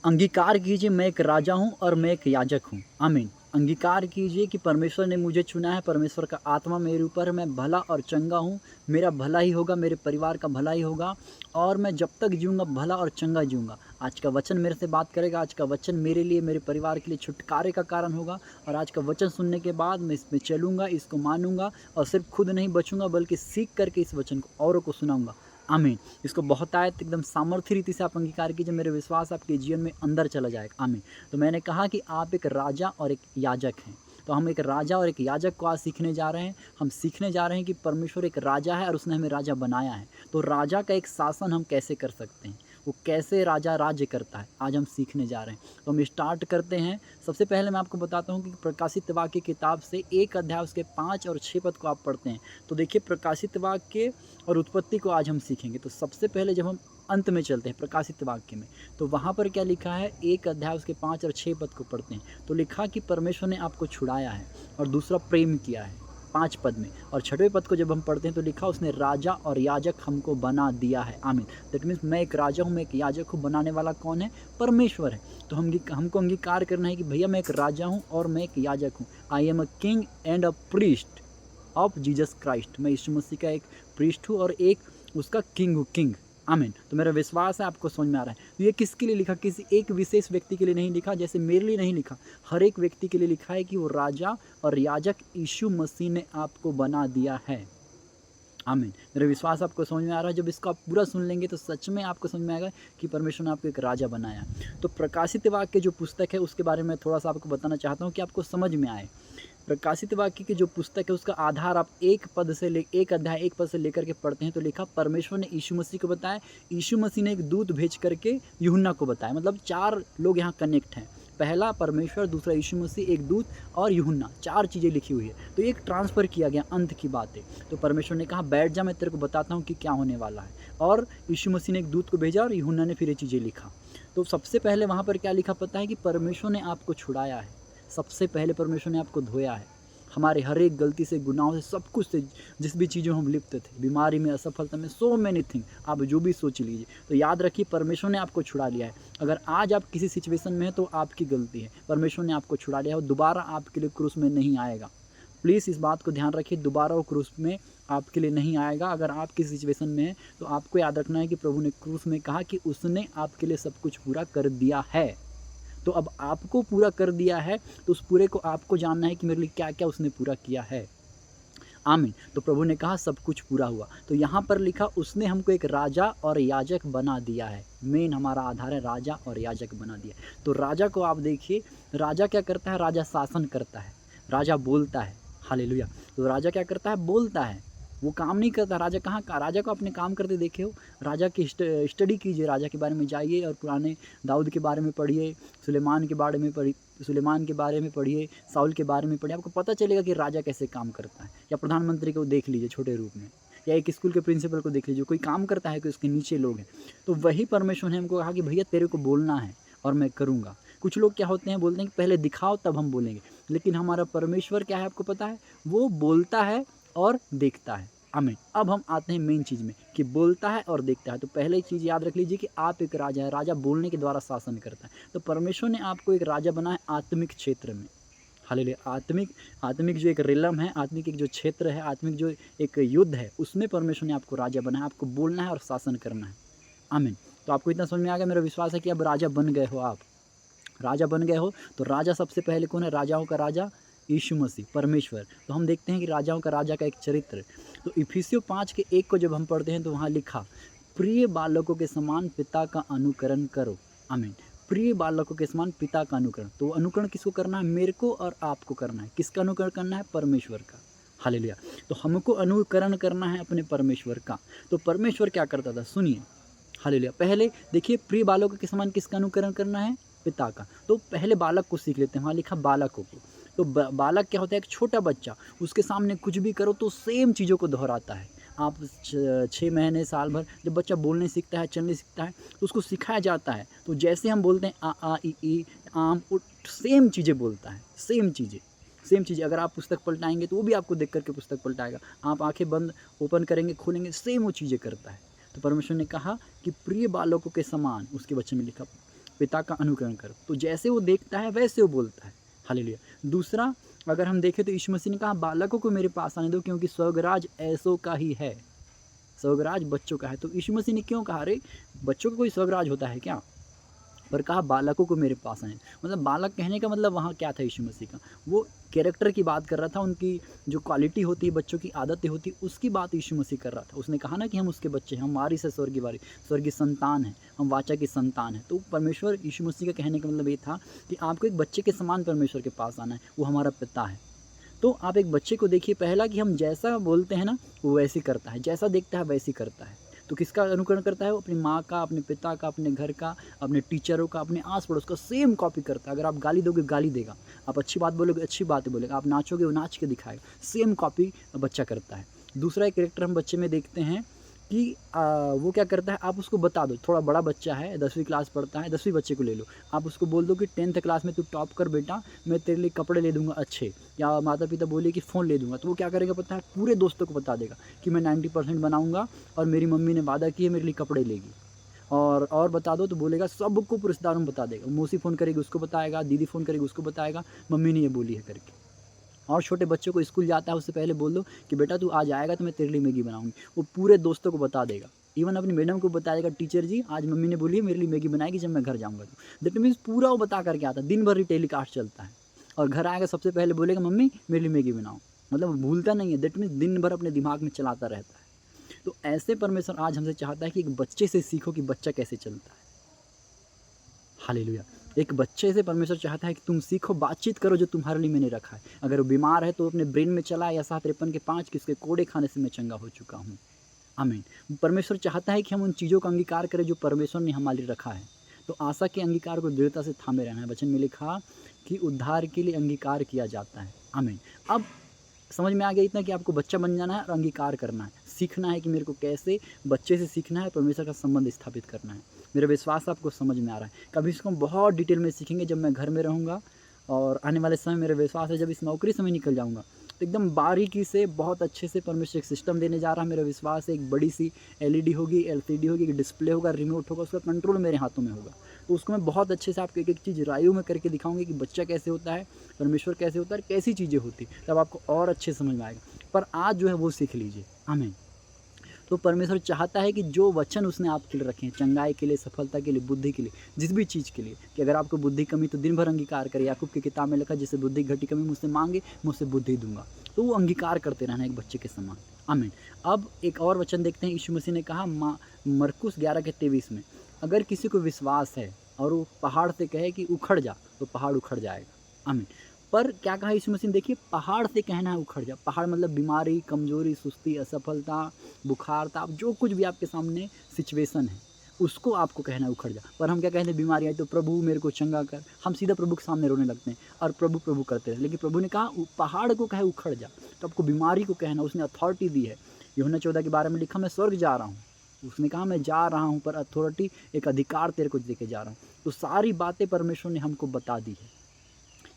अंगीकार कीजिए मैं एक राजा हूँ और मैं एक याजक हूँ। आमीन। अंगीकार कीजिए कि परमेश्वर ने मुझे चुना है, परमेश्वर का आत्मा मेरे ऊपर है, मैं भला और चंगा हूँ, मेरा भला ही होगा, मेरे परिवार का भला ही होगा और मैं जब तक जीऊँगा भला और चंगा जीऊँगा। आज का वचन मेरे से बात करेगा, आज का वचन मेरे लिए, मेरे परिवार के लिए छुटकारे का कारण होगा और आज का वचन सुनने के बाद मैं इसमें चलूँगा, इसको मानूँगा और सिर्फ़ खुद नहीं बचूँगा बल्कि सीख करके इस वचन को औरों को सुनाऊँगा। आमीन। इसको बहुतायत एकदम सामर्थ्य रीति से आप अंगीकार कीजिए, मेरे विश्वास आपके जीवन में अंदर चला जाएगा। आमीन। तो मैंने कहा कि आप एक राजा और एक याजक हैं। तो हम एक राजा और एक याजक को आज सीखने जा रहे हैं। हम सीखने जा रहे हैं कि परमेश्वर एक राजा है और उसने हमें राजा बनाया है। तो राजा का एक शासन हम कैसे कर सकते हैं, वो कैसे राजा राज्य करता है, आज हम सीखने जा रहे हैं। तो हम स्टार्ट करते हैं। सबसे पहले मैं आपको बताता हूँ कि प्रकाशित वाक्य की किताब से 1 अध्याय उसके 5 और 6 पद को आप पढ़ते हैं तो देखिए प्रकाशित वाक्य और उत्पत्ति को आज हम सीखेंगे। तो सबसे पहले जब हम अंत में चलते हैं प्रकाशित वाक्य में, तो वहाँ पर क्या लिखा है, 1 अध्याय उसके 5 और 6 पद को पढ़ते हैं तो लिखा कि परमेश्वर ने आपको छुड़ाया है और दूसरा प्रेम किया है 5 पद में। और 6वें पद को जब हम पढ़ते हैं तो लिखा उसने राजा और याजक हमको बना दिया है। आमीन। दैट मीन्स मैं एक राजा हूँ, मैं एक याजक हूँ। बनाने वाला कौन है? परमेश्वर है। तो हमको अंगीकार करना है कि भैया मैं एक राजा हूँ और मैं एक याजक हूँ। I am a king and a priest of Jesus Christ. मैं यीशु मसीह का एक प्रीस्ट हूँ और एक उसका किंग हूँ, किंग। आमीन। तो मेरा विश्वास है आपको समझ में आ रहा है। तो ये किसके लिए लिखा? किसी एक विशेष व्यक्ति के लिए नहीं लिखा, जैसे मेरे लिए नहीं लिखा, हर एक व्यक्ति के लिए लिखा है कि वो राजा और याजक यीशु मसीह ने आपको बना दिया है। आमीन। मेरा विश्वास आपको समझ में आ रहा है। जब इसको आप पूरा सुन लेंगे तो सच में आपको समझ में आएगा कि परमेश्वर ने आपको एक राजा बनाया। तो प्रकाशित वाक्य जो पुस्तक है उसके बारे में थोड़ा सा आपको बताना चाहता हूँ कि आपको समझ में आए। प्रकाशित वाक्य की जो पुस्तक है उसका आधार आप 1 अध्याय 1 पद से लेकर के पढ़ते हैं तो लिखा परमेश्वर ने यीशु मसीह को बताया, यीशु मसीह ने एक दूत भेज करके यूहन्ना को बताया। मतलब 4 लोग यहाँ कनेक्ट हैं। पहला परमेश्वर, दूसरा यीशु मसीह, एक दूत और यूहन्ना, 4 चीज़ें लिखी हुई है। तो एक ट्रांसफ़र किया गया अंत की बात है। तो परमेश्वर ने कहा बैठ जा, मैं तेरे को बताता हूँ कि क्या होने वाला है। और यीशु मसीह ने एक दूत को भेजा और यूहन्ना ने फिर ये चीज़ें लिखा। तो सबसे पहले वहाँ पर क्या लिखा पता है कि परमेश्वर ने आपको छुड़ाया है। सबसे पहले परमेश्वर ने आपको धोया है, हमारे हर एक गलती से, गुनाहों से, सब कुछ से, जिस भी चीज़ों हम लिप्त थे, बीमारी में, असफलता में, सो मैनी थिंग, आप जो भी सोच लीजिए। तो याद रखिए परमेश्वर ने आपको छुड़ा लिया है। अगर आज आप किसी सिचुएशन में हैं तो आपकी गलती है, परमेश्वर ने आपको छुड़ा लिया है और दोबारा आपके लिए क्रूस में नहीं आएगा। प्लीज़ इस बात को ध्यान रखिए, दोबारा वो क्रूस में आपके लिए नहीं आएगा। अगर आप किसी सिचुएशन में हैं तो आपको याद रखना है कि प्रभु ने क्रूस में कहा कि उसने आपके लिए सब कुछ पूरा कर दिया है। तो अब आपको पूरा कर दिया है तो उस पूरे को आपको जानना है कि मेरे लिए क्या-क्या उसने पूरा किया है। आमीन। तो प्रभु ने कहा सब कुछ पूरा हुआ। तो यहाँ पर लिखा उसने हमको एक राजा और याजक बना दिया है। मेन हमारा आधार है राजा और याजक बना दिया। तो राजा को आप देखिए, राजा क्या करता है? राजा शासन करता है, राजा बोलता है। हालेलुया। तो राजा क्या करता है? बोलता है, वो काम नहीं करता। राजा कहाँ का? राजा को अपने काम करते देखे हो? राजा की स्टडी कीजिए, राजा के बारे में जाइए और पुराने दाऊद के बारे में पढ़िए, सुलेमान के बारे में पढ़िए, साउल के बारे में पढ़िए, आपको पता चलेगा कि राजा कैसे काम करता है। या प्रधानमंत्री को देख लीजिए छोटे रूप में, या एक स्कूल के प्रिंसिपल को देख लीजिए, कोई काम करता है कि उसके नीचे लोग हैं। तो वही परमेश्वर ने हमको कहा कि भैया तेरे को बोलना है और मैं करूँगा। कुछ लोग क्या होते हैं, बोलते हैं कि पहले दिखाओ तब हम बोलेंगे, लेकिन हमारा परमेश्वर क्या है आपको पता है? वो बोलता है और देखता है। आमीन। अब हम आते हैं मेन चीज़ में कि बोलता है और देखता है। तो पहले चीज़ याद रख लीजिए कि आप एक राजा है, राजा बोलने के द्वारा शासन करता है। तो परमेश्वर ने आपको एक राजा बनाया है आत्मिक क्षेत्र में। हालेलुया। आत्मिक आत्मिक जो एक रिलम है, आत्मिक एक जो क्षेत्र है, आत्मिक जो एक युद्ध है, उसमें परमेश्वर ने आपको राजा बनाया। आपको बोलना है और शासन करना है। आमीन। तो आपको इतना समझ में आ गया? मेरा विश्वास है कि अब राजा बन गए हो आप। राजा बन गए हो तो राजा सबसे पहले कौन है? राजाओं का राजा यीशु मसीह, परमेश्वर। तो हम देखते हैं कि राजाओं का राजा का एक चरित्र। तो इफिसियों 5 के 1 को जब हम पढ़ते हैं तो वहाँ लिखा प्रिय बालकों के समान पिता का अनुकरण करो। आमीन। प्रिय बालकों के समान पिता का अनुकरण। तो अनुकरण किसको करना है? मेरे को और आपको करना है। किसका अनुकरण करना है? परमेश्वर का। हालेलुया। तो हमको अनुकरण करना है अपने परमेश्वर का। तो परमेश्वर क्या करता था? सुनिए। हालेलुया। पहले देखिए प्रिय बालकों के समान किसका अनुकरण करना है? पिता का। तो पहले बालक को सीख लेते हैं, वहाँ लिखा बालकों को। तो बालक क्या होता है? एक छोटा बच्चा, उसके सामने कुछ भी करो तो सेम चीज़ों को दोहराता है। आप 6 महीने, साल भर जब बच्चा बोलने सीखता है, चलने सीखता है तो उसको सिखाया जाता है। तो जैसे हम बोलते हैं आ इ ई आम उट, सेम चीज़ें बोलता है, सेम चीज़ें। सेम चीज़ें अगर आप पुस्तक पलटाएँगे तो वो भी आपको देख कर के पुस्तक पलटाएगा। आप आँखें बंद ओपन करेंगे, खोलेंगे, सेम वो चीज़ें करता है। तो परमेश्वर ने कहा कि प्रिय बालकों के समान, उसके वचन में लिखा पिता का अनुकरण करो। तो जैसे वो देखता है वैसे वो बोलता है। हालेलुया। दूसरा, अगर हम देखें तो यीशु मसीह ने कहा बालकों को मेरे पास आने दो क्योंकि स्वर्गराज ऐसों का ही है। स्वर्गराज बच्चों का है। तो यीशु मसीह ने क्यों कहा, अरे बच्चों का कोई स्वर्गराज होता है क्या? पर कहा बालकों को मेरे पास आएं। मतलब बालक कहने का मतलब वहाँ क्या था यीशु मसीह का, वो कैरेक्टर की बात कर रहा था, उनकी जो क्वालिटी होती है, बच्चों की आदतें होती है, उसकी बात यीशु मसीह कर रहा था। उसने कहा ना कि हम उसके बच्चे हैं, हम वारिस है स्वर्गीय वारिस, स्वर्गीय संतान है, हम वाचा की संतान है। तो परमेश्वर यीशु मसीह का कहने का मतलब ये था कि आपको एक बच्चे के समान परमेश्वर के पास आना है, वो हमारा पिता है। तो आप एक बच्चे को देखिए, पहला कि हम जैसा बोलते हैं ना वो वैसे ही करता है, जैसा देखता है वैसे ही करता है। तो किसका अनुकरण करता है वो? अपनी माँ का, अपने पिता का, अपने घर का, अपने टीचरों का, अपने आस पड़ोस का सेम कॉपी करता है। अगर आप गाली दोगे गाली देगा, आप अच्छी बात बोलोगे अच्छी बातें बोलेगा, आप नाचोगे वो नाच के दिखाएगा। सेम कॉपी बच्चा करता है। दूसरा एक कैरेक्टर हम बच्चे में देखते हैं कि वो क्या करता है, आप उसको बता दो, थोड़ा बड़ा बच्चा है, 10वीं क्लास पढ़ता है, 10वीं बच्चे को ले लो, आप उसको बोल दो कि 10th क्लास में तू टॉप कर बेटा, मैं तेरे लिए कपड़े ले दूंगा अच्छे, या माता पिता बोले कि फ़ोन ले दूंगा, तो वो क्या करेगा पता है, पूरे दोस्तों को बता देगा कि मैं 90% बनाऊंगा और मेरी मम्मी ने वादा किया मेरे लिए कपड़े लेगी। और बता दो तो बोलेगा, सबको रिश्तेदारों में बता देगा, मौसी फ़ोन करेगी उसको बताएगा, दीदी फ़ोन करेगी उसको बताएगा, मम्मी ने ये बोली है करके। और छोटे बच्चों को स्कूल जाता है उससे पहले बोल दो कि बेटा तू आज आएगा तो मैं तेरे लिए मैगी बनाऊंगी, वो पूरे दोस्तों को बता देगा। इवन अपनी मैडम को बताएगा, टीचर जी आज मम्मी ने बोली है मेरे लिए मैगी बनाएगी जब मैं घर जाऊंगा। तो दैट मीन्स पूरा वो बता करके आता है, दिन भर ही टेलीकास्ट चलता है, और घर आएगा सबसे पहले बोलेगा मम्मी मेरे लिए मैगी बनाओ। मतलब भूलता नहीं है, दैट मीन्स दिन भर अपने दिमाग में चलाता रहता है। तो ऐसे परमेश्वर आज हमसे चाहता है कि एक बच्चे से सीखो कि बच्चा कैसे चलता है। हालेलुया। एक बच्चे से परमेश्वर चाहता है कि तुम सीखो, बातचीत करो जो तुम्हारे लिए मैंने रखा है। अगर वो बीमार है तो अपने ब्रेन में चला या 753 के 5 किसके कोड़े खाने से मैं चंगा हो चुका हूँ। आमीन। परमेश्वर चाहता है कि हम उन चीज़ों का अंगीकार करें जो परमेश्वर ने हमारे लिए रखा है। तो आशा के अंगीकार को दृढ़ता से थामे रहना है। वचन में लिखा कि उद्धार के लिए अंगीकार किया जाता है। आमीन। अब समझ में आ गया इतना कि आपको बच्चा बन जाना है और अंगीकार करना है, सीखना है कि मेरे को कैसे बच्चे से सीखना है, परमेश्वर का संबंध स्थापित करना है। मेरा विश्वास आपको समझ में आ रहा है। कभी इसको हम बहुत डिटेल में सीखेंगे जब मैं घर में रहूँगा, और आने वाले समय मेरा विश्वास है जब इस नौकरी से मैं निकल जाऊँगा तो एकदम बारीकी से बहुत अच्छे से परमेश्वर एक सिस्टम देने जा रहा है। मेरा विश्वास है एक बड़ी सी एलईडी होगी, एलसीडी होगी, एक डिस्प्ले होगा, रिमोट होगा, उसका कंट्रोल मेरे हाथों में होगा। तो उसको मैं बहुत अच्छे से आपको एक एक चीज़ राइव में करके दिखाऊंगी कि बच्चा कैसे होता है, परमेश्वर कैसे होता है, कैसी चीज़ें होती, तब आपको और अच्छे समझ में आएगा। पर आज जो है वो सीख लीजिए। आमीन। तो परमेश्वर चाहता है कि जो वचन उसने आपके लिए रखे हैं, चंगाई के लिए, सफलता के लिए, बुद्धि के लिए, जिस भी चीज़ के लिए, कि अगर आपको बुद्धि कमी तो दिन भर अंगीकार करे। याकूब की किताब में लिखा, जिससे बुद्धि घटी कमी मुझसे मांगे मुझसे बुद्धि दूंगा। तो वो अंगीकार करते रहना एक बच्चे के समान। आमीन। अब एक और वचन देखते हैं, यीशु मसीह ने कहा मरकुस 11:23 में, अगर किसी को विश्वास है और वो पहाड़ से कहे कि उखड़ जा तो पहाड़ उखड़ जाएगा। आमीन। पर क्या कहा यीशु मसीह ने, देखिए पहाड़ से कहना है उखड़ जा। पहाड़ मतलब बीमारी, कमजोरी, सुस्ती, असफलता, बुखार, ताप, जो कुछ भी आपके सामने सिचुएशन है उसको आपको कहना है उखड़ जा। पर हम क्या कहते हैं, बीमारी आई तो प्रभु मेरे को चंगा कर, हम सीधा प्रभु के सामने रोने लगते हैं और प्रभु प्रभु करते हैं। लेकिन प्रभु ने कहा पहाड़ को कहे उखड़ जा, तो आपको बीमारी को कहना, उसने अथॉरिटी दी है। यूहन्ना 14 के बारे में लिखा, मैं स्वर्ग जा रहा हूँ, उसने कहा मैं जा रहा हूँ पर अथॉरिटी, एक अधिकार तेरे को देके जा रहा हूँ। तो सारी बातें परमेश्वर ने हमको बता दी है,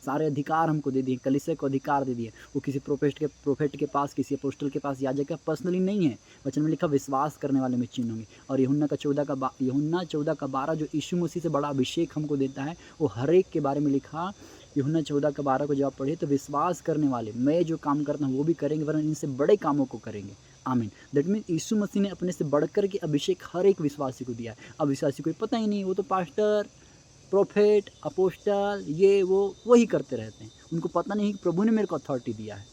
सारे अधिकार हमको दे दिए, कलीसिया को अधिकार दे दिए। वो किसी प्रोफेट के पास, किसी अपोस्टल के पास, याजक का पर्सनली नहीं है। वचन में लिखा विश्वास करने वाले में चिन्ह होंगे। और यूहन्ना 14 का 12 जो यीशु मसीह से बड़ा अभिषेक हमको देता है, वो हर एक के बारे में लिखा। यूहन्ना 14 का 12 को जब आप पढ़े तो विश्वास करने वाले, मैं जो काम करता हूँ वो भी करेंगे, वरना इनसे बड़े कामों को करेंगे। आमीन। दैट मीन यीशु मसीह ने अपने से बढ़कर के अभिषेक हर एक विश्वासी को दिया है। अब विश्वासी को पता ही नहीं, वो तो पास्टर, प्रोफेट, अपोस्टल, ये वो वही करते रहते हैं, उनको पता नहीं कि प्रभु ने मेरे को अथॉरिटी दिया है।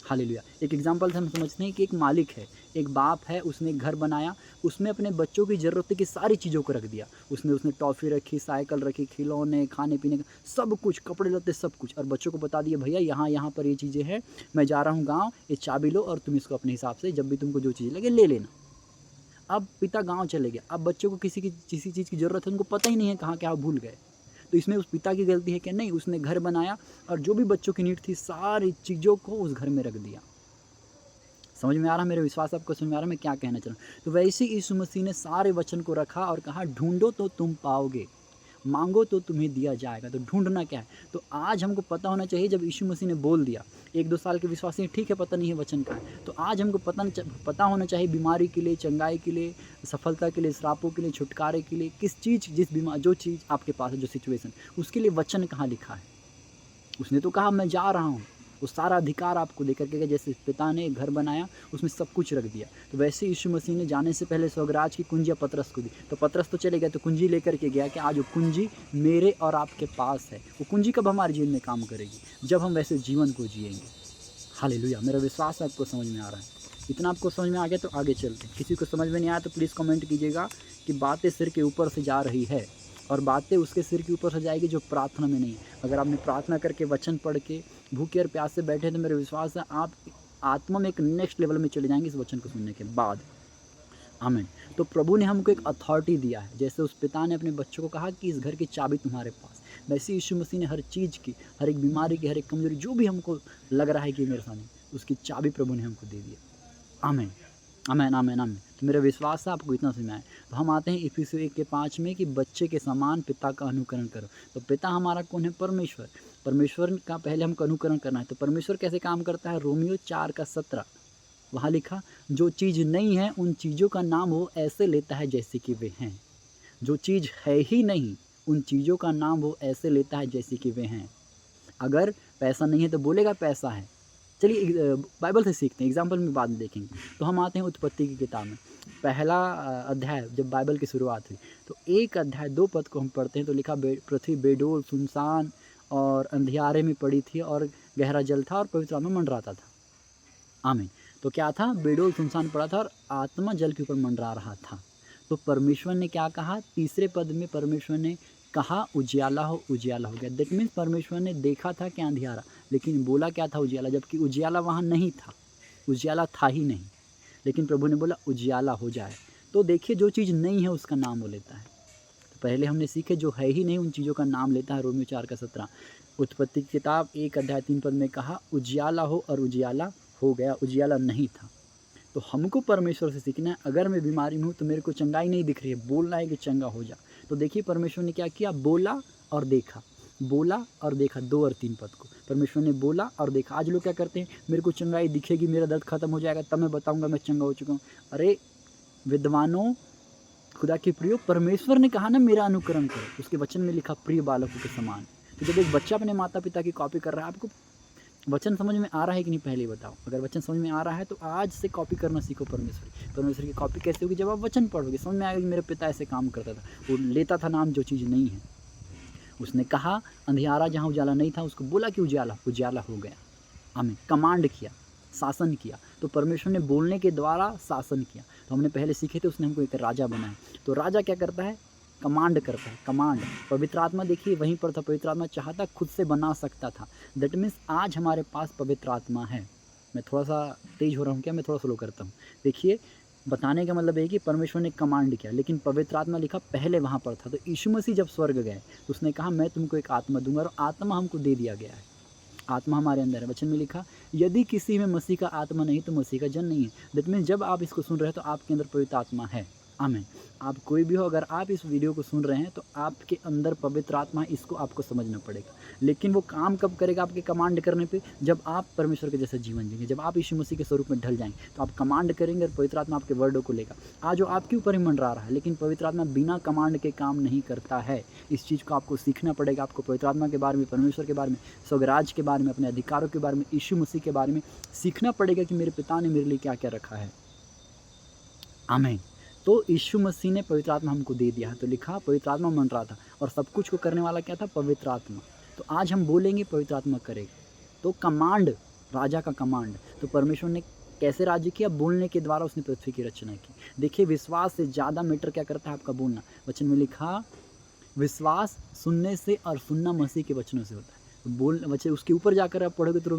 हालेलुया। एक एग्जांपल से हम समझते हैं कि एक मालिक है, एक बाप है, उसने एक घर बनाया, उसमें अपने बच्चों की ज़रूरत की सारी चीज़ों को रख दिया। उसने टॉफ़ी रखी, साइकिल रखी, खिलौने, खाने पीने का सब कुछ, कपड़े लत्ते सब कुछ, और बच्चों को बता दिया भैया यहाँ पर ये चीज़ें हैं, मैं जा रहा हूँ गाँव, ये चाबी लो और तुम इसको अपने हिसाब से जब भी तुमको जो चीज़ लगे ले लेना। अब पिता गाँव चले गए, अब बच्चों को किसी चीज़ की ज़रूरत है, उनको पता ही नहीं है कहाँ क्या भूल गए। तो इसमें उस पिता की गलती है कि नहीं, उसने घर बनाया और जो भी बच्चों की नीड थी सारी चीज़ों को उस घर में रख दिया। समझ में आ रहा है? मेरे विश्वास आपको समझ में आ रहा है मैं क्या कहना चाह रहा हूँ। तो वैसे यीशु मसीह ने सारे वचन को रखा और कहा ढूंढो तो तुम पाओगे। मांगो तो तुम्हें दिया जाएगा। तो ढूंढना क्या है? तो आज हमको पता होना चाहिए, जब यीशु मसीह ने बोल दिया, 1-2 साल के विश्वासी ठीक है पता नहीं है वचन का है, तो आज हमको पता होना चाहिए बीमारी के लिए, चंगाई के लिए, सफलता के लिए, श्रापों के लिए, छुटकारे के लिए, किस चीज़, जो चीज़ आपके पास है, जो सिचुएशन, उसके लिए वचन कहाँ लिखा है। उसने तो कहा मैं जा रहा हूँ, वो सारा अधिकार आपको देकर के, जैसे पिता ने एक घर बनाया उसमें सब कुछ रख दिया, तो वैसे यीशु मसीह ने जाने से पहले स्वर्गराज की कुंजियाँ पतरस को दी। तो पतरस तो चले गया, तो कुंजी लेकर के गया कि आज वो कुंजी मेरे और आपके पास है। वो कुंजी कब हमारे जीवन में काम करेगी? जब हम वैसे जीवन को जिएंगे। हालेलुया। मेरा विश्वास आपको समझ में आ रहा है। इतना आपको समझ में आ गया तो आगे चलते हैं। किसी को समझ में नहीं आया तो प्लीज़ कमेंट कीजिएगा कि बातें सिर के ऊपर से जा रही है, और बातें उसके सिर के ऊपर से जाएगी जो प्रार्थना में नहीं है। अगर आपने प्रार्थना करके, वचन पढ़ के, भूखे और प्यास से बैठे, तो मेरे विश्वास है आप आत्मा में एक नेक्स्ट लेवल में चले जाएंगे इस वचन को सुनने के बाद। आमीन। तो प्रभु ने हमको एक अथॉरिटी दिया है। जैसे उस पिता ने अपने बच्चों को कहा कि इस घर की चाबी तुम्हारे पास, वैसे यीशु मसीह ने हर चीज़ की, हर एक बीमारी की, हर एक कमजोरी, जो भी हमको लग रहा है कि मेरे सामने, उसकी चाबी प्रभु ने हमको दे दिया। आमीन, आमीन, आमीन, आमीन। तो मेरा विश्वास है आपको इतना समझ में आए। तो हम आते हैं इफिसियों 1:5 में कि बच्चे के समान पिता का अनुकरण करो। तो पिता हमारा कौन है? परमेश्वर। परमेश्वर का पहले हमको अनुकरण करना है। तो परमेश्वर कैसे काम करता है? रोमियो 4:17 वहाँ लिखा, जो चीज़ नहीं है उन चीज़ों का नाम वो ऐसे लेता है जैसे कि वे हैं। जो चीज़ है ही नहीं उन चीज़ों का नाम वो ऐसे लेता है जैसे कि वे हैं। अगर पैसा नहीं है तो बोलेगा पैसा है। चलिए बाइबल से सीखते हैं, एग्जाम्पल में बाद में देखेंगे। तो हम आते हैं उत्पत्ति की किताब में, पहला अध्याय, जब बाइबल की शुरुआत हुई तो 1 अध्याय 2 पद को हम पढ़ते हैं। तो लिखा, पृथ्वी बेडोल, सुनसान और अंधियारे में पड़ी थी और गहरा जल था और पवित्र आत्मा मंडराता था। आमीन। तो क्या था? बेडोल सुनसान पड़ा था और आत्मा जल के ऊपर मंडरा रहा था। तो परमेश्वर ने क्या कहा? तीसरे पद में परमेश्वर ने कहा उजियाला हो, उजियाला हो गया। दैट मीन्स परमेश्वर ने देखा था क्या? अंधियारा, लेकिन बोला क्या था? उजियाला। जबकि उजियाला वहाँ नहीं था, उजियाला था ही नहीं, लेकिन प्रभु ने बोला उजियाला हो जाए। तो देखिए, जो चीज़ नहीं है उसका नाम वो लेता है। तो पहले हमने सीखे, जो है ही नहीं उन चीज़ों का नाम लेता है। रोमियो 4:17। उत्पत्ति की किताब 1 अध्याय 3 पद में कहा उजियाला हो, और उजियाला हो गया। उजियाला नहीं था। तो हमको परमेश्वर से सीखना है। अगर मैं बीमारी में हूँ तो मेरे को चंगाई नहीं दिख रही है, बोलना है कि चंगा हो जा। तो देखिए परमेश्वर ने क्या किया? बोला और देखा, बोला और देखा, 2 और 3 पद को परमेश्वर ने बोला और देखा। आज लोग क्या करते हैं? मेरे को चंगाई दिखेगी, मेरा दर्द खत्म हो जाएगा, तब मैं बताऊंगा मैं चंगा हो चुका हूँ। अरे विद्वानों, खुदा के प्रियो, परमेश्वर ने कहा ना मेरा अनुकरण करो, उसके वचन में लिखा प्रिय बालकों के समान। तो जब एक बच्चा अपने माता पिता की कॉपी कर रहा है, आपको वचन समझ में आ रहा है कि नहीं? पहले बताओ। अगर वचन समझ में आ रहा है तो आज से कॉपी करना सीखो परमेश्वर की कॉपी कैसे होगी? जब आप वचन पढ़ोगे समझ में आएगा कि मेरे पिता ऐसे काम करता था, वो लेता था नाम जो चीज़ नहीं है। उसने कहा अंधियारा, जहाँ उजाला नहीं था उसको बोला कि उजाला, उजाला हो गया। आमीन। कमांड किया, शासन किया। तो परमेश्वर ने बोलने के द्वारा शासन किया। तो हमने पहले सीखे थे, उसने हमको एक राजा बनाया। तो राजा क्या करता है? कमांड करता है, कमांड। पवित्र आत्मा देखिए वहीं पर था, पवित्र आत्मा चाहता खुद से बना सकता था। दैट मीन्स आज हमारे पास पवित्र आत्मा है। मैं थोड़ा सा तेज हो रहा हूँ क्या? मैं थोड़ा स्लो करता हूँ। देखिए, बताने का मतलब है कि परमेश्वर ने कमांड किया, लेकिन पवित्र आत्मा लिखा पहले वहाँ पर था। तो यीशु मसीह जब स्वर्ग गए तो उसने कहा मैं तुमको एक आत्मा दूंगा, और आत्मा हमको दे दिया गया है। आत्मा हमारे अंदर है। वचन में लिखा, यदि किसी में मसीह का आत्मा नहीं तो मसीह का जन नहीं है। दैट मीन्स जब आप इसको सुन रहे हैं तो आपके अंदर पवित्र आत्मा है। आमीन। आप कोई भी हो, अगर आप इस वीडियो को सुन रहे हैं तो आपके अंदर पवित्र आत्मा, इसको आपको समझना पड़ेगा। लेकिन वो काम कब करेगा आपके कमांड करने पे? जब आप परमेश्वर के जैसा जीवन जिएंगे, जब आप यीशु मसीह के स्वरूप में ढल जाएंगे, तो आप कमांड करेंगे और पवित्र आत्मा आपके वर्डों को लेगा। आज वो आपके ऊपर ही मंडरा रहा है, लेकिन पवित्र आत्मा बिना कमांड के काम नहीं करता है। इस चीज़ को आपको सीखना पड़ेगा। आपको पवित्र आत्मा के बारे में, परमेश्वर के बारे में, स्वर्गराज के बारे में, अपने अधिकारों के बारे में, यीशु मसीह के बारे में सीखना पड़ेगा कि मेरे पिता ने मेरे लिए क्या क्या रखा है। आमीन। तो यीशु मसीह ने पवित्र आत्मा हमको दे दिया है। तो लिखा पवित्र आत्मा मंडरा था, और सब कुछ को करने वाला क्या था? पवित्र आत्मा। तो आज हम बोलेंगे पवित्र आत्मा करेगा। तो कमांड, राजा का कमांड। तो परमेश्वर ने कैसे राज्य किया? बोलने के द्वारा उसने पृथ्वी की रचना की। देखिए, विश्वास से ज़्यादा मैटर क्या करता है? आपका बोलना। वचन में लिखा, विश्वास सुनने से और सुनना मसीह के वचनों से होता है। तो बोल वचन उसके ऊपर जाकर आप पढ़ोगे तो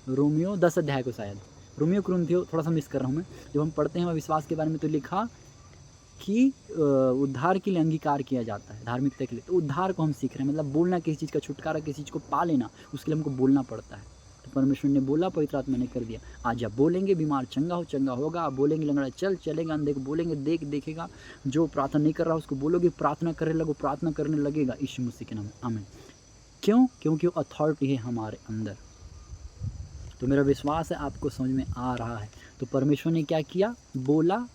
रोमियो 10 अध्याय को, शायद रोमियो कुरिन्थियों, थोड़ा सा मिस कर रहा हूँ मैं। जब हम पढ़ते हैं विश्वास के बारे में तो लिखा कि उद्धार के लिए अंगीकार किया जाता है, धार्मिकता के लिए। तो उद्धार को हम सीख रहे हैं, मतलब बोलना किसी चीज़ का, छुटकारा किसी चीज़ को पा लेना, उसके लिए हमको बोलना पड़ता है। तो तो परमेश्वर ने बोला, पवित्र आत्मा ने कर दिया। आज आप बोलेंगे बीमार चंगा होगा, आप बोलेंगे लंगड़ा चलेगा, अंधे को बोलेंगे देखेगा, जो प्रार्थना नहीं कर रहा उसको बोलोगे प्रार्थना करने लगो, प्रार्थना करने लगेगा यीशु मसीह के नाम में। आमीन। क्यों? क्योंकि वो अथॉरिटी है हमारे अंदर। तो मेरा विश्वास है आपको समझ में आ रहा है। तो परमेश्वर ने क्या किया? बोला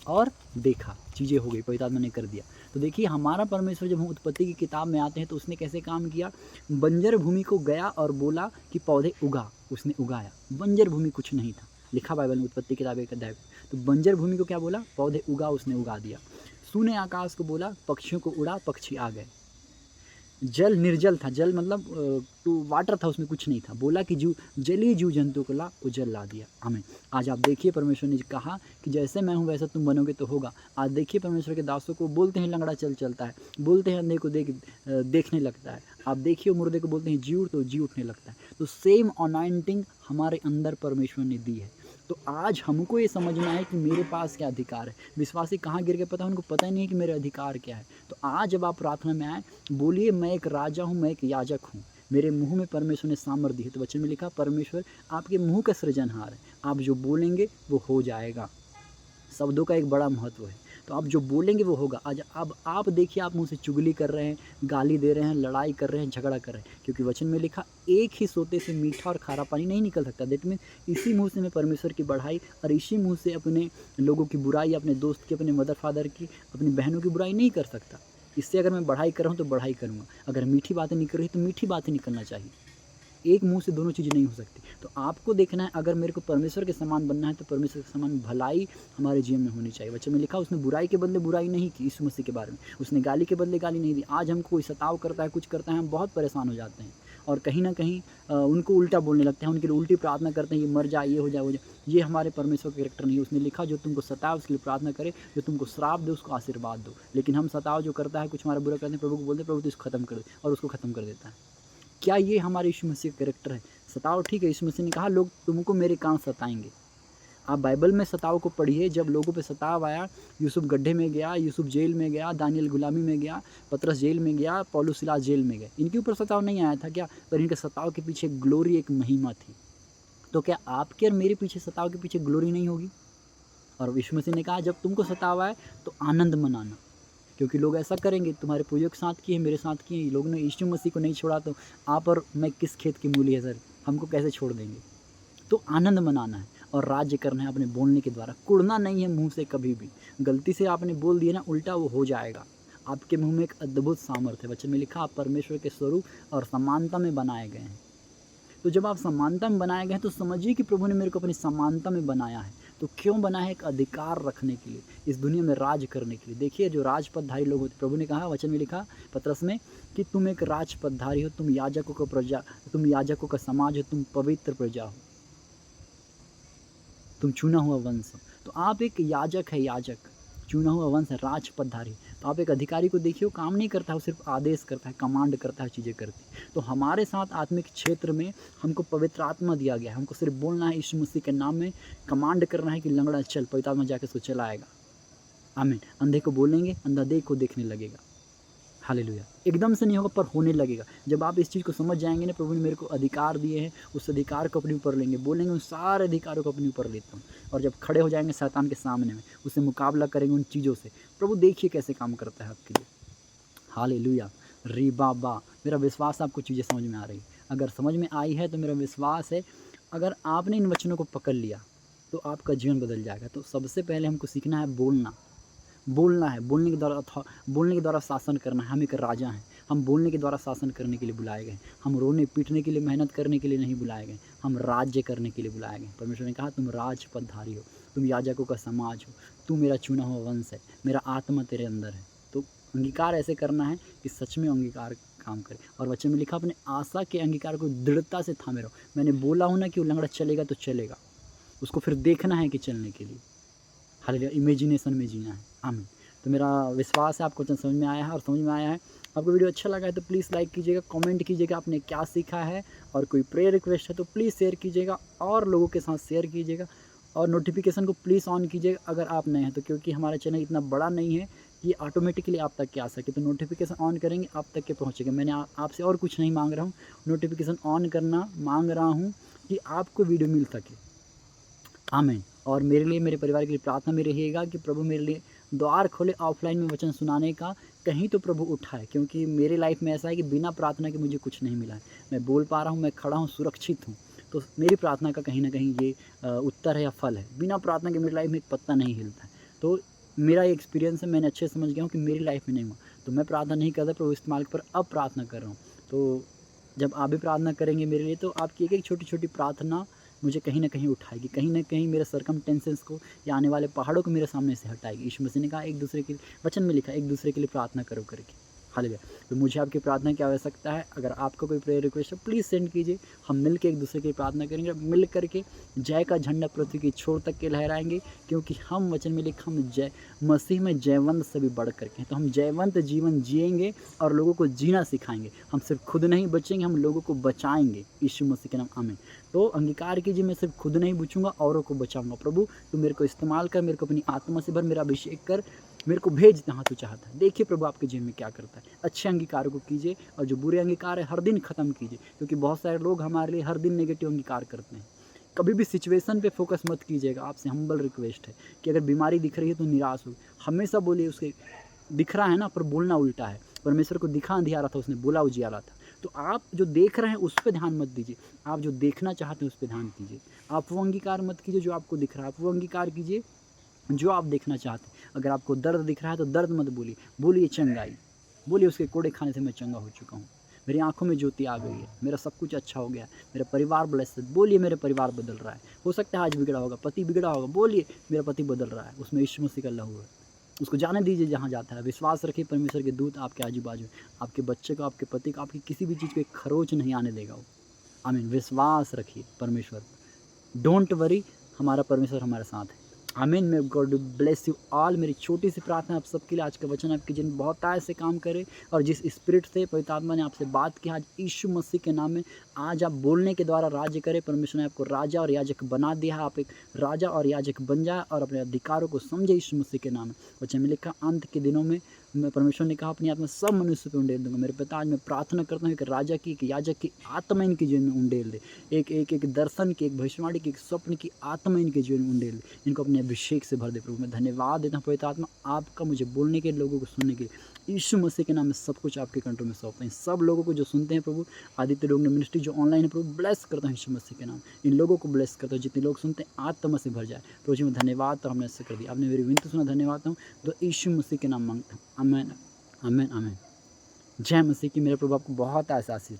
और देखा, चीज़ें हो गई, पवित्र आत्मा ने कर दिया। तो देखिए हमारा परमेश्वर जब हम उत्पत्ति की किताब में आते हैं तो उसने कैसे काम किया? बंजर भूमि को गया और बोला कि पौधे उगा, उसने उगाया। बंजर भूमि कुछ नहीं था, लिखा बाइबल में उत्पत्ति किताब 1 अध्याय। तो बंजर भूमि को क्या बोला? पौधे उगा, उसने उगा दिया। सूने आकाश को बोला, पक्षियों को उड़ा, पक्षी आ गए। जल निर्जल था, जल मतलब वाटर था, उसमें कुछ नहीं था, बोला कि जलीय जीव जंतु को ला, वो जल ला दिया। हमें आज आप देखिए परमेश्वर ने कहा कि जैसे मैं हूँ वैसा तुम बनोगे तो होगा। आज देखिए परमेश्वर के दासों को बोलते हैं लंगड़ा चलता है, बोलते हैं अंधे को देखने लगता है। आप देखिए मुर्दे को बोलते हैं जी उठ, तो जी उठने लगता है। तो सेम अनॉइंटिंग हमारे अंदर परमेश्वर ने दी है। तो आज हमको ये समझना है कि मेरे पास क्या अधिकार है। विश्वासी कहाँ गिर के पता है, उनको पता ही नहीं है कि मेरा अधिकार क्या है। तो आज जब आप प्रार्थना में आए, बोलिए मैं एक राजा हूँ, मैं एक याजक हूँ, मेरे मुंह में परमेश्वर ने सामर्थ्य दी है। तो वचन में लिखा परमेश्वर आपके मुंह का सृजनहार है, आप जो बोलेंगे वो हो जाएगा। शब्दों का एक बड़ा महत्व है। तो आप जो बोलेंगे वो होगा। आज अब आप देखिए, आप मुँह से चुगली कर रहे हैं, गाली दे रहे हैं, लड़ाई कर रहे हैं, झगड़ा कर रहे हैं, क्योंकि वचन में लिखा एक ही सोते से मीठा और खारा पानी नहीं निकल सकता। दैट मीन इसी मुँह से मैं परमेश्वर की बढ़ाई और इसी मुँह से अपने लोगों की बुराई, अपने दोस्त की, अपने मदर फादर की, अपनी बहनों की बुराई नहीं कर सकता। इससे अगर मैं बढ़ाई कर रहा हूँ तो बढ़ाई करूँगा, अगर मीठी बातें निकल रही तो मीठी बातें निकलना चाहिए। एक मुंह से दोनों चीज़ें नहीं हो सकती। तो आपको देखना है, अगर मेरे को परमेश्वर के समान बनना है तो परमेश्वर के समान भलाई हमारे जीवन में होनी चाहिए। वचन में लिखा उसने बुराई के बदले बुराई नहीं की, यीशु मसीह के बारे में उसने गाली के बदले गाली नहीं दी। आज हमको कोई सताव करता है, कुछ करता है, हम बहुत परेशान हो जाते हैं और कहीं ना कहीं उनको उल्टा बोलने लगते हैं, उनके लिए उल्टी प्रार्थना करते हैं, ये मर जाए, ये हो जाए, वो जाए। ये हमारे परमेश्वर का कैरेक्टर नहीं है। उसने लिखा जो तुमको सताव उसके लिए प्रार्थना करे, जो तुमको श्राप दे उसको आशीर्वाद दो। लेकिन हम सताव जो करता है, कुछ हमारा बुरा करते हैं, प्रभु को बोलते हैं प्रभु तो इसको खत्म कर दे, और उसको खत्म कर देता है। क्या ये हमारे यीशु मसीह का कैरेक्टर है? सताओ ठीक है, यीशु मसीह ने कहा लोग तुमको मेरे कारण सताएंगे। आप बाइबल में सताव को पढ़िए, जब लोगों पे सताव आया, यूसुफ गड्ढे में गया, यूसुफ जेल में गया, दानियल गुलामी में गया, पतरस जेल में गया, पौलुस सिलास जेल में गए। इनके ऊपर सताव नहीं आया था क्या? पर इनके सताव के पीछे ग्लोरी, एक महिमा थी। तो क्या आपके और मेरे पीछे सताव के पीछे ग्लोरी नहीं होगी? और यीशु मसीह ने कहा जब तुमको सताव आए तो आनंद मनाना, क्योंकि लोग ऐसा करेंगे। तुम्हारे पूर्वजों के साथ किए, मेरे साथ किए, लोग ने यीशु मसीह को नहीं छोड़ा, तो आप और मैं किस खेत की मूली है सर, हमको कैसे छोड़ देंगे? तो आनंद मनाना है और राज्य करना है अपने बोलने के द्वारा। कुड़ना नहीं है मुंह से कभी भी। गलती से आपने बोल दिया ना उल्टा, वो हो जाएगा। आपके मुंह में एक अद्भुत सामर्थ्य है। वचन में लिखा आप परमेश्वर के स्वरूप और समानता में बनाए गए हैं। तो जब आप समानता में बनाए गए हैं तो समझिए कि प्रभु ने मेरे को अपनी समानता में बनाया है। तो क्यों बनाया है? एक अधिकार रखने के लिए, इस दुनिया में राज करने के लिए। देखिए जो राजपदधारी लोग होते, प्रभु ने कहा वचन में लिखा पतरस में कि तुम एक राजपदधारी हो, तुम याजकों का प्रजा, तुम याजकों का समाज हो, तुम पवित्र प्रजा हो, तुम चुना हुआ वंश हो। तो आप एक याजक है, याजक चुना हुआ वंश है, राजपदधारी। तो आप एक अधिकारी को देखिए, वो काम नहीं करता है, वो सिर्फ आदेश करता है, कमांड करता है, चीज़ें करती। तो हमारे साथ आत्मिक क्षेत्र में हमको पवित्र आत्मा दिया गया है। हमको सिर्फ बोलना है यीशु मसीह के नाम में, कमांड करना है कि लंगड़ा चल, पवित्र आत्मा जाके उसको चलाएगा। आमीन। अंधे को बोलेंगे, अंधा देख को देखने लगेगा। हालेलुया। एकदम से नहीं होगा पर होने लगेगा। जब आप इस चीज़ को समझ जाएंगे ना, प्रभु ने मेरे को अधिकार दिए हैं, उस अधिकार को अपने ऊपर लेंगे, बोलेंगे उन सारे अधिकारों को अपने ऊपर लेता हूँ। और जब खड़े हो जाएंगे शैतान के सामने में, उससे मुकाबला करेंगे उन चीज़ों से। प्रभु देखिए कैसे काम करता है आपके लिए। हालेलुया। री बाबा, मेरा विश्वास आपको चीज़ें समझ में आ रही है। अगर समझ में आई है तो मेरा विश्वास है, अगर आपने इन वचनों को पकड़ लिया तो आपका जीवन बदल जाएगा। तो सबसे पहले हमको सीखना है बोलना। बोलना है, बोलने के द्वारा शासन करना है। हम एक राजा हैं, हम बोलने के द्वारा शासन करने के लिए बुलाए गए। हम रोने पीटने के लिए, मेहनत करने के लिए नहीं बुलाए गए, हम राज्य करने के लिए बुलाए गए। परमेश्वर ने कहा तुम राजपदधारी हो, तुम याजकों का समाज हो, तू मेरा चुना हुआ वंश है, मेरा आत्मा तेरे अंदर है। तो अंगीकार ऐसे करना है कि सच में अंगीकार काम करे। और वचन में लिखा अपने आशा के अंगीकार को दृढ़ता से थामे रहो। मैंने बोला हूँ ना कि वो लंगड़ा चलेगा तो चलेगा, उसको फिर देखना है कि चलने के लिए। हालेलुया। इमेजिनेशन में जीना है। आमीन। तो मेरा विश्वास है आपको समझ में आया है, और समझ में आया है। आपको वीडियो अच्छा लगा है तो प्लीज़ लाइक कीजिएगा, कमेंट कीजिएगा आपने क्या सीखा है, और कोई प्रेयर रिक्वेस्ट है तो प्लीज़ शेयर कीजिएगा और लोगों के साथ शेयर कीजिएगा। और नोटिफिकेशन को प्लीज़ ऑन कीजिएगा अगर आप नए हैं तो, क्योंकि हमारा चैनल इतना बड़ा नहीं है कि ये ऑटोमेटिकली आप तक के आ सके। तो नोटिफिकेशन ऑन करेंगे आप तक के पहुँचेगा। मैंने आपसे और कुछ नहीं मांग रहा हूँ, नोटिफिकेशन ऑन करना मांग रहा हूँ, कि आपको वीडियो मिल सके। आमीन। और मेरे लिए, मेरे परिवार के लिए प्रार्थना में रहिएगा कि प्रभु मेरे लिए द्वार खोले ऑफ़लाइन में वचन सुनाने का, कहीं तो प्रभु उठाए, क्योंकि मेरे लाइफ़ में ऐसा है कि बिना प्रार्थना के मुझे कुछ नहीं मिला है। मैं बोल पा रहा हूँ, मैं खड़ा हूँ, सुरक्षित हूँ, तो मेरी प्रार्थना का कहीं न कहीं ये उत्तर है या फल है। बिना प्रार्थना के मेरी लाइफ़ में एक पत्ता नहीं हिलता है। तो मेरा ये एक्सपीरियंस है, मैंने अच्छे से समझ गया हूँ कि मेरी लाइफ़ में नहीं हुआ। तो मैं प्रार्थना नहीं करता प्रभु इस्तेमाल पर, अब प्रार्थना कर रहा हूँ। तो जब आप भी प्रार्थना करेंगे मेरे लिए, तो आपकी एक-एक छोटी-छोटी प्रार्थना मुझे कहीं न कहीं उठाएगी, कहीं न कहीं मेरे सरकमटेंसेस को या आने वाले पहाड़ों को मेरे सामने से हटाएगी। यीशु मसीह ने कहा, एक दूसरे के वचन में लिखा है, एक दूसरे के लिए प्रार्थना करो करके। हालेलुया। तो मुझे आपकी प्रार्थना की आवश्यकता है। अगर आपका कोई प्रेयर रिक्वेस्ट है, प्लीज़ सेंड कीजिए। हम मिल के एक दूसरे की प्रार्थना करेंगे, मिल कर के जय का झंडा पृथ्वी की छोर तक के लहराएँगे, क्योंकि हम वचन में लिखा, हम जय मसीह में जयवंत से भी बढ़ कर के हैं। तो हम जयवंत जीवन जिएँगे और लोगों को जीना सिखाएँगे। हम सिर्फ़ खुद नहीं बचेंगे, हम लोगों को बचाएँगे। यीशु मसीह के नाम आमीन। तो अंगीकार कीजिए, मैं सिर्फ़ खुद नहीं बचूँगा, औरों को बचाऊँगा। प्रभु तू मेरे को इस्तेमाल कर, मेरे को अपनी आत्मा से भर, मेरा अभिषेक कर, मेरे को भेज जहाँ तू चाहता है। देखिए प्रभु आपके जीवन में क्या करता है। अच्छे अंगीकारों को कीजिए और जो बुरे अंगीकार है हर दिन ख़त्म कीजिए, क्योंकि बहुत सारे लोग हमारे लिए हर दिन नेगेटिव अंगीकार करते हैं। कभी भी सिचुएशन पे फ़ोकस मत कीजिएगा। आपसे हम्बल रिक्वेस्ट है कि अगर बीमारी दिख रही है तो निराश हो। हमेशा बोलिए, उसके दिख रहा है ना, पर बोलना उल्टा है। परमेश्वर को दिखा अंधियारा था, उसने बोला उजियारा था। तो आप जो देख रहे हैं उस पे ध्यान मत दीजिए, आप जो देखना चाहते हैं उस पे ध्यान कीजिए। आप वो अंगीकार मत कीजिए जो आपको दिख रहा है, आप वो अंगीकार कीजिए जो आप देखना चाहते हैं। अगर आपको दर्द दिख रहा है तो दर्द मत बोलिए, बोलिए चंगाई। बोलिए, उसके कोड़े खाने से मैं चंगा हो चुका हूँ। मेरी आँखों में ज्योति आ गई है, मेरा सब कुछ अच्छा हो गया है, मेरा परिवार ब्लेस्ड। बोलिए, मेरा परिवार बदल रहा है। हो सकता है आज बिगड़ा होगा, पति बिगड़ा होगा, बोलिए मेरा पति बदल रहा है, उसमें यीशु मसीह का लहू है। उसको जाने दीजिए जहाँ जाता है। विश्वास रखिए, परमेश्वर के दूत आपके आजू-बाजू हैं। आपके बच्चे को, आपके पति को, आपकी किसी भी चीज़ को एक खरोच नहीं आने देगा वो। आमीन। विश्वास रखिए परमेश्वर पर। डोंट वरी, हमारा परमेश्वर हमारे साथ है। आमीन। May God bless you all. मेरी छोटी सी प्रार्थना आप सबके लिए, आज का वचन आपके जीवन में बहुत आय से काम करे, और जिस स्पिरिट से पवित्र आत्मा ने आपसे बात की आज यीशु मसीह के नाम में, आज आप बोलने के द्वारा राज्य करें। परमेश्वर ने आपको राजा और याजक बना दिया है। आप एक राजा और याजक बन जाए और अपने अधिकारों को समझे यीशु मसीह के नाम में। वचन में लिखा, अंत के दिनों में मैं, परमेश्वर ने कहा, अपनी आत्मा सब मनुष्य पे उंडेल दूंगा। मेरे पिता, आज मैं प्रार्थना करता हूँ एक राजा की, एक याजक की आत्मा इनके जीवन में उंडेल दे। एक दर्शन की, एक भविष्यवाणी की, एक स्वप्न की आत्मा इनके जीवन में उंडेल दे। इनको अपने अभिषेक से भर दे। प्रभु मैं धन्यवाद देता हूँ पवित्र आत्मा आपका, मुझे बोलने के, लोगों को सुनने के लिए। यीशु मसीह के नाम में सब कुछ आपके कंट्रोल में सौंपते हैं। सब लोगों को जो सुनते हैं प्रभु, आदित्य लोग ने मिनिस्ट्री जो ऑनलाइन है प्रभु, ब्लेस करता हूँ यीशु मसीह के नाम। इन लोगों को ब्लेस करता हूँ, जितने लोग सुनते हैं आत्मा से भर जाए। प्रभु जी मैं धन्यवाद, तो हमने ऐसे कर दिया, आपने मेरी विनती सुना, धन्यवाद हूँ। तो यीशु मसीह के नाम मांगता हूँ, आमीन, आमीन, आमीन। जय मसीह की। मेरे प्रभु आपको बहुत आशीष दे।